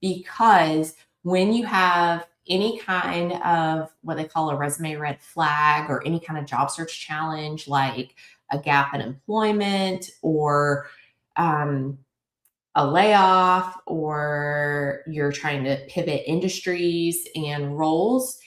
S1: because when you have any kind of what they call a resume red flag or any kind of job search challenge, like a gap in employment or um, a layoff, or you're trying to pivot industries and roles,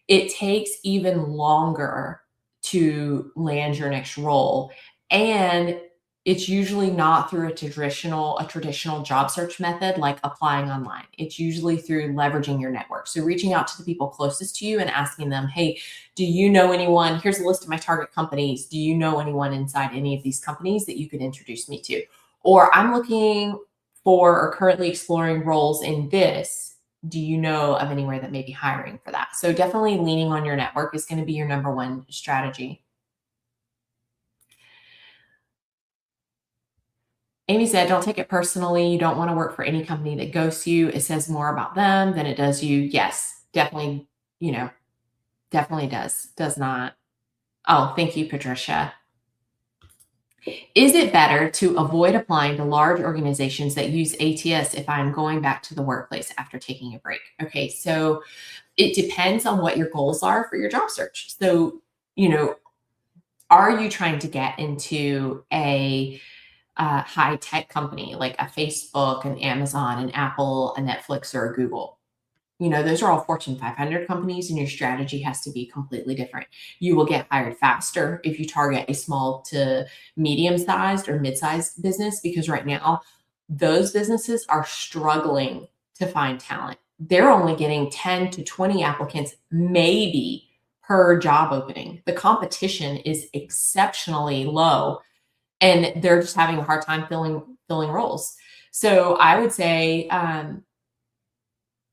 S1: it takes even longer to land your next role. And it's usually not through a traditional job search method like applying online. It's usually through leveraging your network. So reaching out to the people closest to you and asking them, hey, do you know anyone? Here's a list of my target companies. Do you know anyone inside any of these companies that you could introduce me to? Or I'm looking for or currently exploring roles in this. Do you know of anywhere that may be hiring for that? So definitely leaning on your network is going to be your number one strategy. Amy said, don't take it personally. You don't want to work for any company that ghosts you. It says more about them than it does you. Yes, definitely, definitely does not. Oh, thank you, Patricia. Is it better to avoid applying to large organizations that use ATS if I'm going back to the workplace after taking a break? Okay, so it depends on what your goals are for your job search. So, are you trying to get into a high tech company like a Facebook, an Amazon, an Apple, a Netflix, or a Google? Those are all Fortune 500 companies, and your strategy has to be completely different. You will get hired faster if you target a small to medium sized or mid sized business, because right now, those businesses are struggling to find talent. They're only getting 10 to 20 applicants, maybe per job opening. The competition is exceptionally low, and they're just having a hard time filling roles. So I would say,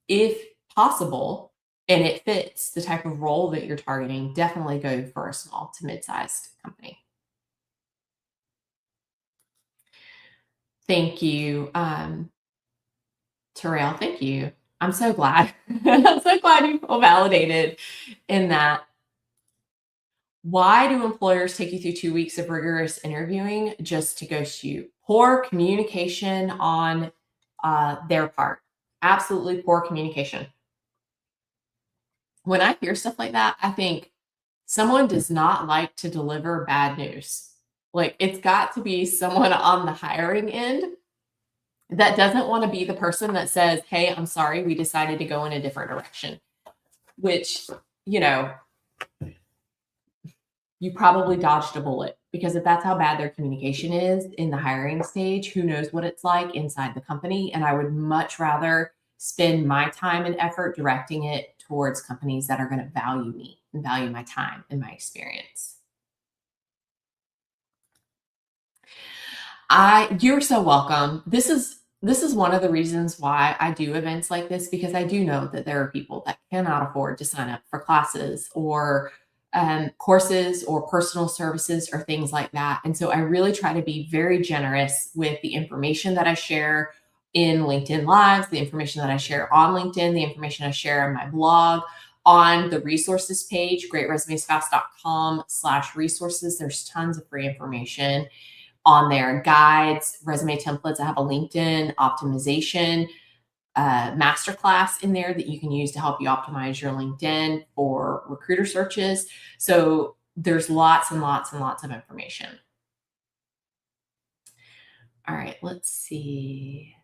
S1: if possible and it fits the type of role that you're targeting, definitely go for a small to mid-sized company. Thank you, Terrell. Thank you. I'm so glad. I'm so glad you feel validated in that. Why do employers take you through 2 weeks of rigorous interviewing just to ghost you? Poor communication on their part. Absolutely poor communication. When I hear stuff like that, I think someone does not like to deliver bad news. Like, it's got to be someone on the hiring end that doesn't want to be the person that says, hey, I'm sorry, we decided to go in a different direction, which, you probably dodged a bullet, because if that's how bad their communication is in the hiring stage, who knows what it's like inside the company. And I would much rather spend my time and effort directing it towards companies that are going to value me and value my time and my experience. You're so welcome. This is one of the reasons why I do events like this, because I do know that there are people that cannot afford to sign up for classes or courses or personal services or things like that. And so I really try to be very generous with the information that I share in LinkedIn Lives, the information that I share on LinkedIn, the information I share on my blog, on the resources page, greatresumesfast.com/resources. There's tons of free information on there, guides, resume templates. I have a LinkedIn optimization masterclass in there that you can use to help you optimize your LinkedIn for recruiter searches. So there's lots and lots and lots of information. All right, let's see.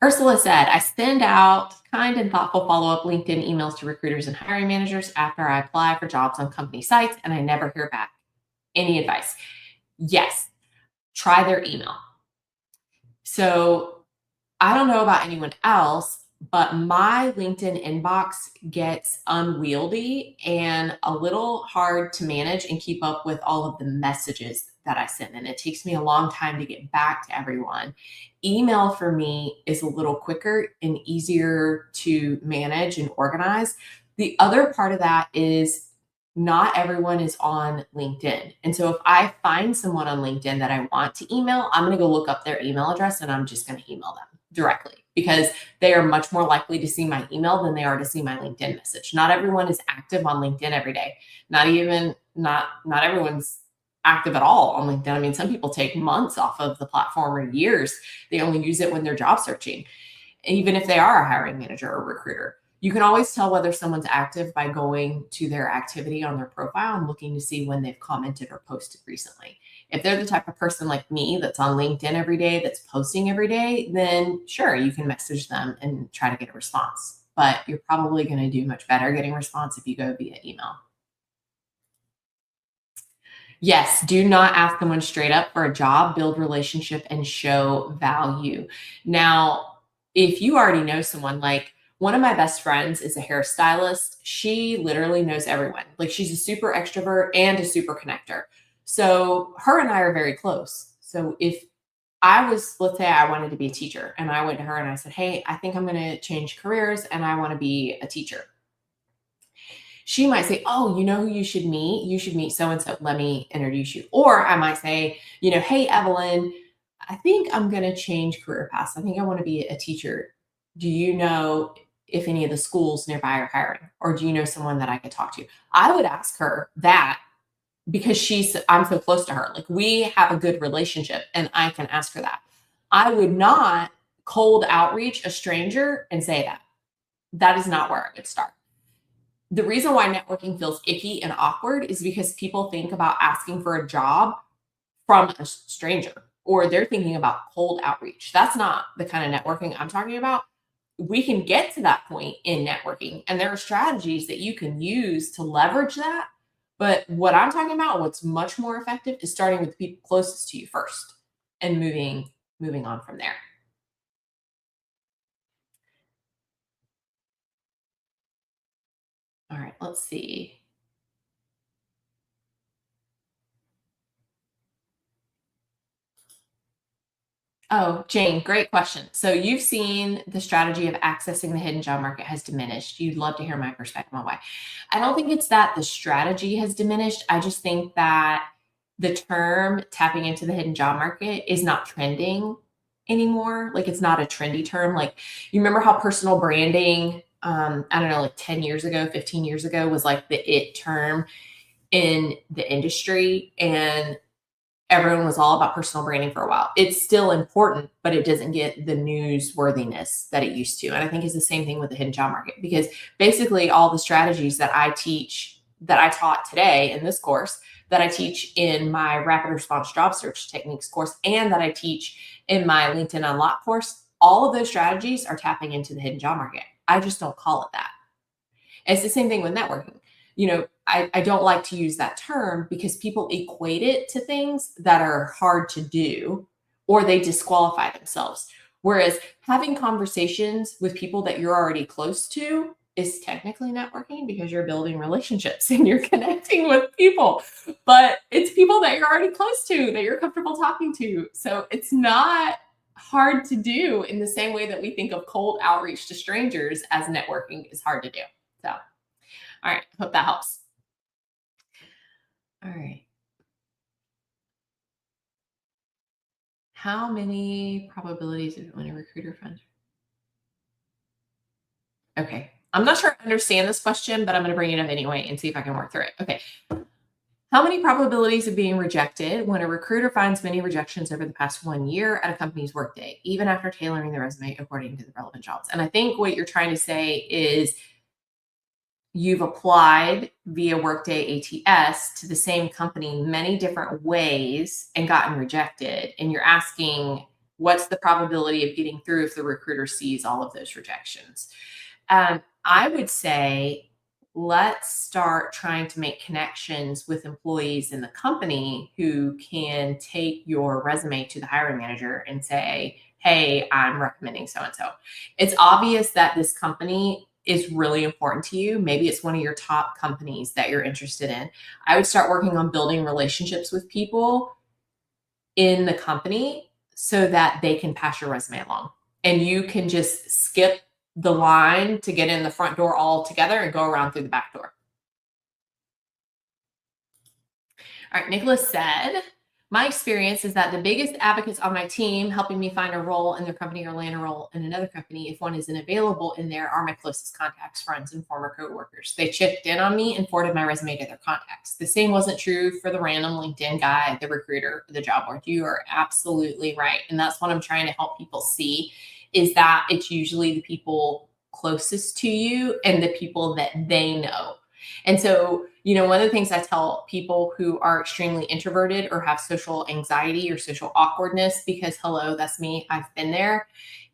S1: Ursula said, I send out kind and thoughtful follow-up LinkedIn emails to recruiters and hiring managers after I apply for jobs on company sites, and I never hear back. Any advice? Yes, try their email. So I don't know about anyone else, but my LinkedIn inbox gets unwieldy and a little hard to manage and keep up with all of the messages that I send, and it takes me a long time to get back to everyone. Email for me is a little quicker and easier to manage and organize. The other part of that is not everyone is on LinkedIn. And so if I find someone on LinkedIn that I want to email, I'm going to go look up their email address and I'm just going to email them directly, because they are much more likely to see my email than they are to see my LinkedIn message. Not everyone is active on LinkedIn every day. Not everyone's active at all on LinkedIn. I mean, some people take months off of the platform or years. They only use it when they're job searching, even if they are a hiring manager or recruiter. You can always tell whether someone's active by going to their activity on their profile and looking to see when they've commented or posted recently. If they're the type of person like me that's on LinkedIn every day, that's posting every day, then sure, you can message them and try to get a response. But you're probably going to do much better getting a response if you go via email. Yes, do not ask someone straight up for a job, build relationship and show value. Now, if you already know someone, like one of my best friends is a hairstylist. She literally knows everyone. Like she's a super extrovert and a super connector. So her and I are very close. So if let's say I wanted to be a teacher and I went to her and I said, "Hey, I think I'm going to change careers and I want to be a teacher." She might say, "Oh, you know who you should meet? You should meet so and so. Let me introduce you." Or I might say, "Hey, Evelyn, I think I'm going to change career paths. I think I want to be a teacher. Do you know if any of the schools nearby are hiring? Or do you know someone that I could talk to?" I would ask her that because I'm so close to her. Like we have a good relationship and I can ask her that. I would not cold outreach a stranger and say that. That is not where I would start. The reason why networking feels icky and awkward is because people think about asking for a job from a stranger, or they're thinking about cold outreach. That's not the kind of networking I'm talking about. We can get to that point in networking, and there are strategies that you can use to leverage that. But what I'm talking about, what's much more effective, is starting with the people closest to you first and moving on from there. All right, let's see. Oh, Jane, great question. So you've seen the strategy of accessing the hidden job market has diminished. You'd love to hear my perspective on why. I don't think it's that the strategy has diminished. I just think that the term tapping into the hidden job market is not trending anymore. Like it's not a trendy term. Like you remember how personal branding, I don't know, like 10 years ago, 15 years ago was like the it term in the industry. And everyone was all about personal branding for a while. It's still important, but it doesn't get the newsworthiness that it used to. And I think it's the same thing with the hidden job market, because basically all the strategies that I teach, that I taught today in this course, that I teach in my rapid response job search techniques course, and that I teach in my LinkedIn Unlock course, all of those strategies are tapping into the hidden job market. I just don't call it that. It's the same thing with networking. I don't like to use that term because people equate it to things that are hard to do, or they disqualify themselves. Whereas having conversations with people that you're already close to is technically networking, because you're building relationships and you're connecting with people. But it's people that you're already close to, that you're comfortable talking to. So it's not hard to do in the same way that we think of cold outreach to strangers as networking is hard to do. So, all right, hope that helps. All right. How many probabilities of when a recruiter finds? Okay. I'm not sure I understand this question, but I'm going to bring it up anyway and see if I can work through it. Okay. How many probabilities of being rejected when a recruiter finds many rejections over the past 1 year at a company's workday, even after tailoring the resume according to the relevant jobs? And I think what you're trying to say is you've applied via Workday ATS to the same company many different ways and gotten rejected. And you're asking, what's the probability of getting through if the recruiter sees all of those rejections? I would say, let's start trying to make connections with employees in the company who can take your resume to the hiring manager and say, "Hey, I'm recommending so and so." It's obvious that this company is really important to you. Maybe it's one of your top companies that you're interested in. I would start working on building relationships with people in the company so that they can pass your resume along. And you can just skip the line to get in the front door altogether and go around through the back door. All right, Nicholas said, my experience is that the biggest advocates on my team helping me find a role in their company or land a role in another company, if one isn't available in there, are my closest contacts, friends, and former coworkers. They checked in on me and forwarded my resume to their contacts. The same wasn't true for the random LinkedIn guy, the recruiter, the job board. You are absolutely right. And that's what I'm trying to help people see, is that it's usually the people closest to you and the people that they know. And so, one of the things I tell people who are extremely introverted or have social anxiety or social awkwardness, because hello, that's me, I've been there,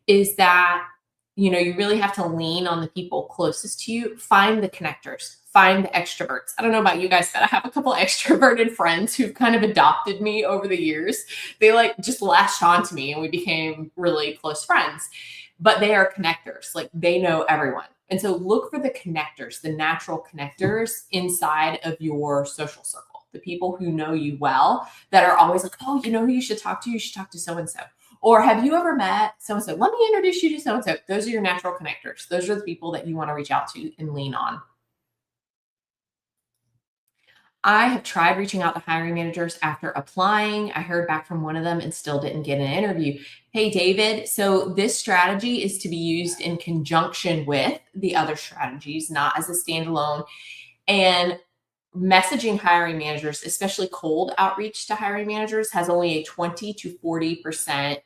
S1: is that, you really have to lean on the people closest to you, find the connectors, find the extroverts. I don't know about you guys, but I have a couple extroverted friends who've kind of adopted me over the years. They just latched on to me and we became really close friends, but they are connectors. They know everyone. And so look for the connectors, the natural connectors inside of your social circle, the people who know you well, that are always like, oh, you know who you should talk to? You should talk to so-and-so. Or have you ever met so-and-so? Let me introduce you to so-and-so. Those are your natural connectors. Those are the people that you want to reach out to and lean on. I have tried reaching out to hiring managers after applying. I heard back from one of them and still didn't get an interview. Hey, David. So this strategy is to be used in conjunction with the other strategies, not as a standalone. And messaging hiring managers, especially cold outreach to hiring managers, has only a 20 to 40%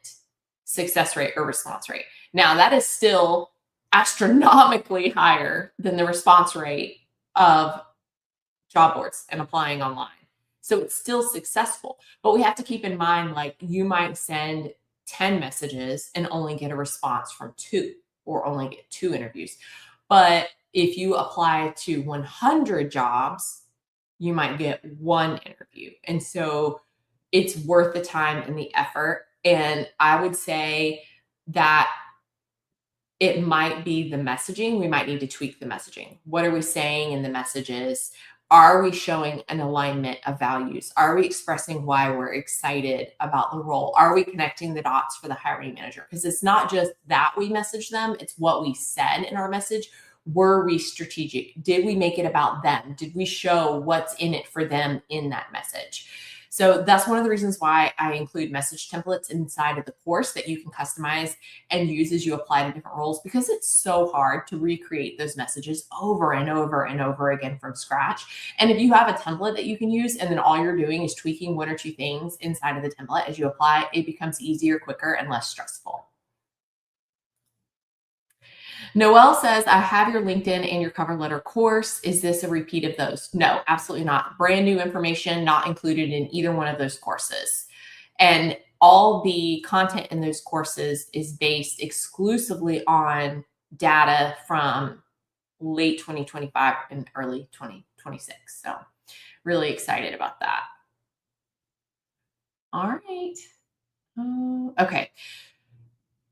S1: success rate or response rate. Now, that is still astronomically higher than the response rate of job boards and applying online. So it's still successful, but we have to keep in mind, you might send 10 messages and only get a response from 2 or only get 2 interviews. But if you apply to 100 jobs, you might get 1 interview. And so it's worth the time and the effort. And I would say that it might be the messaging. We might need to tweak the messaging. What are we saying in the messages? Are we showing an alignment of values? Are we expressing why we're excited about the role? Are we connecting the dots for the hiring manager? Because it's not just that we message them, it's what we said in our message. Were we strategic? Did we make it about them? Did we show what's in it for them in that message? So that's one of the reasons why I include message templates inside of the course that you can customize and use as you apply to different roles, because it's so hard to recreate those messages over and over and over again from scratch. And if you have a template that you can use and then all you're doing is tweaking 1 or 2 things inside of the template as you apply, it becomes easier, quicker, and less stressful. Noelle says, I have your LinkedIn and your cover letter course. Is this a repeat of those? No, absolutely not. Brand new information, not included in either one of those courses. And all the content in those courses is based exclusively on data from late 2025 and early 2026. So really excited about that. All right. Okay.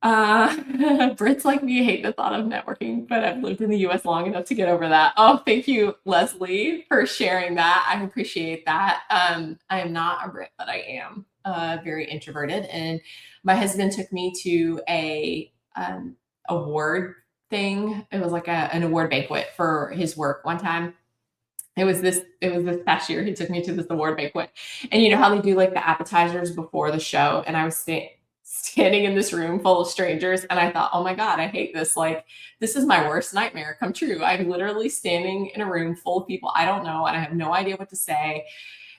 S1: Brits like me hate the thought of networking, but I've lived in the US long enough to get over that. Oh, thank you, Leslie, for sharing that. I appreciate that. I am not a Brit, but I am very introverted. And my husband took me to a award thing. It was like an award banquet for his work one time. It was this past year. He took me to this award banquet. And you know how they do the appetizers before the show? And I was standing in this room full of strangers, and I thought, oh my God, I hate this. This is my worst nightmare come true. I'm literally standing in a room full of people I don't know, and I have no idea what to say.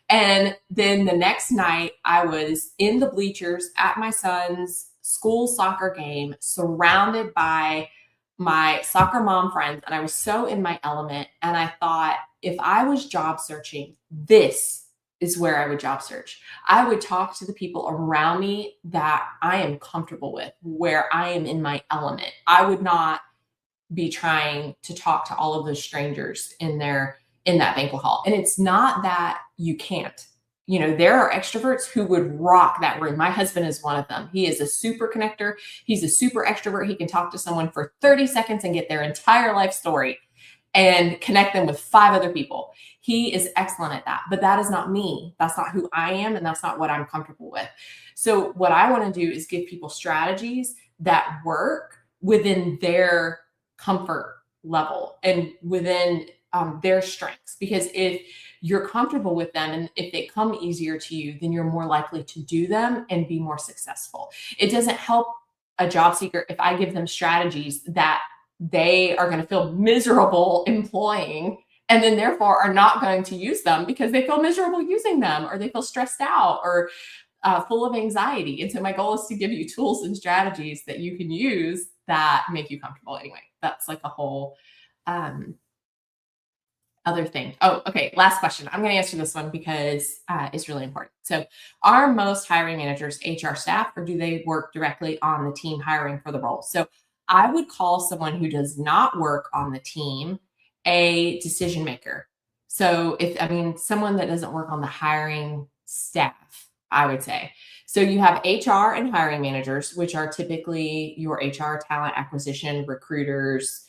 S1: And then the next night, I was in the bleachers at my son's school soccer game, surrounded by my soccer mom friends, and I was so in my element. And I thought, if I was job searching, this is where I would job search. I would talk to the people around me that I am comfortable with, where I am in my element. I would not be trying to talk to all of those strangers in that banquet hall. And it's not that you can't. There are extroverts who would rock that room. My husband is one of them. He is a super connector. He's a super extrovert. He can talk to someone for 30 seconds and get their entire life story. and connect them with 5 other people. He is excellent at that, but that is not me. That's not who I am, and that's not what I'm comfortable with. So what I want to do is give people strategies that work within their comfort level and within their strengths. Because if you're comfortable with them and if they come easier to you, then you're more likely to do them and be more successful. It doesn't help a job seeker if I give them strategies that they are going to feel miserable employing and then therefore are not going to use them because they feel miserable using them, or they feel stressed out, or full of anxiety. And so my goal is to give you tools and strategies that you can use that make you comfortable anyway. That's like a whole other thing. Oh, okay. Last question. I'm going to answer this one because it's really important. So, are most hiring managers HR staff, or do they work directly on the team hiring for the role? So, I would call someone who does not work on the team a decision maker. So, someone that doesn't work on the hiring staff, I would say. So, you have HR and hiring managers, which are typically your HR, talent acquisition, recruiters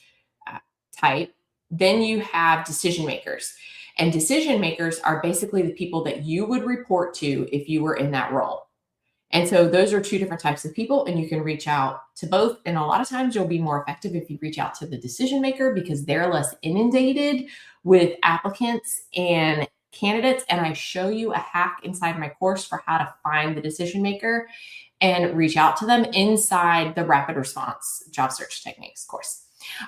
S1: type. Then you have decision makers. And decision makers are basically the people that you would report to if you were in that role. And so those are 2 different types of people, and you can reach out to both. And a lot of times you'll be more effective if you reach out to the decision maker because they're less inundated with applicants and candidates. And I show you a hack inside my course for how to find the decision maker and reach out to them inside the rapid response job search techniques course.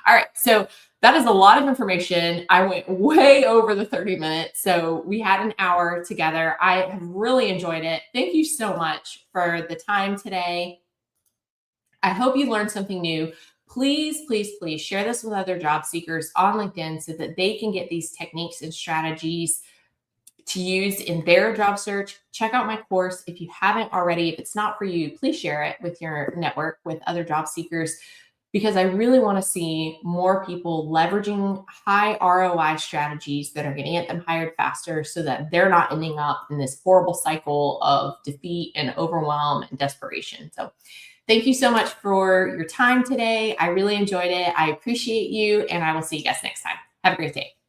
S1: All right. So that is a lot of information. I went way over the 30 minutes. So we had an hour together. I have really enjoyed it. Thank you so much for the time today. I hope you learned something new. Please, please, please share this with other job seekers on LinkedIn so that they can get these techniques and strategies to use in their job search. Check out my course if you haven't already. If it's not for you, please share it with your network, with other job seekers, because I really want to see more people leveraging high ROI strategies that are going to get them hired faster so that they're not ending up in this horrible cycle of defeat and overwhelm and desperation. So thank you so much for your time today. I really enjoyed it. I appreciate you, and I will see you guys next time. Have a great day.